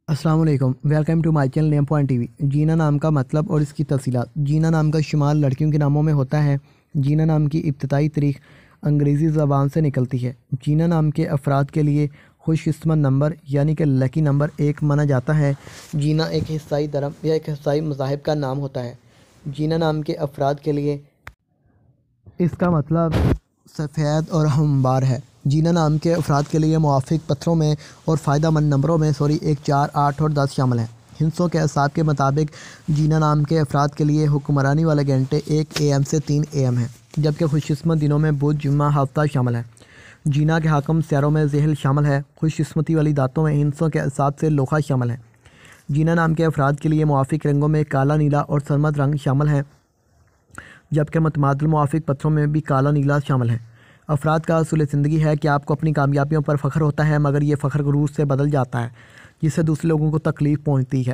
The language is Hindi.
अस्सलाम वालेकुम, welcome to my channel name point TV. Jeena नाम का मतलब और इसकी तफसीलात। जीना नाम का शुमार लड़कियों के नामों में होता है। जीना नाम की इब्तदाई तारीख अंग्रेज़ी ज़बान से निकलती है। जीना नाम के अफराद के लिए खुशकिस्मत नंबर यानी कि लकी नंबर 1 माना जाता है। जीना एक ईसाई धर्म या एक ईसाई मज़ाहिब का नाम होता है। जीना नाम के अफराद के लिए इसका मतलब सफ़ेद और हमवार है। जीना नाम के अफराद के लिए मुवाफ़िक पत्थरों में और फ़ायदेमंद नंबरों में 1, 4, 8 और 10 शामिल हैं। हिंसों के हिसाब के मुताबिक जीना नाम के अफराद के लिए हुक्मरानी वाले घंटे 1 AM से 3 AM हैं, जबकि खुशकिस्मत दिनों में बुध, जुम्मा, हफ्ता शामिल है। जीना के हाकम स्यारों में ज़हल शामिल है। खुशकिस्मती वाली दातों में हिंसों के हिसाब से लोहा शामिल है। जीना नाम के अफराद के लिए मुवाफ़िक रंगों में काला, नीला और सरमद रंग शामिल हैं, जबकि मुतमादिल मुवाफ़िक पत्थरों में भी काला, नीला शामिल है। अफराद का असूल ज़िंदगी है कि आपको अपनी कामयाबियों पर फ़ख्र होता है, मगर ये फ़ख्र गुरूर से बदल जाता है, जिससे दूसरे लोगों को तकलीफ़ पहुँचती है।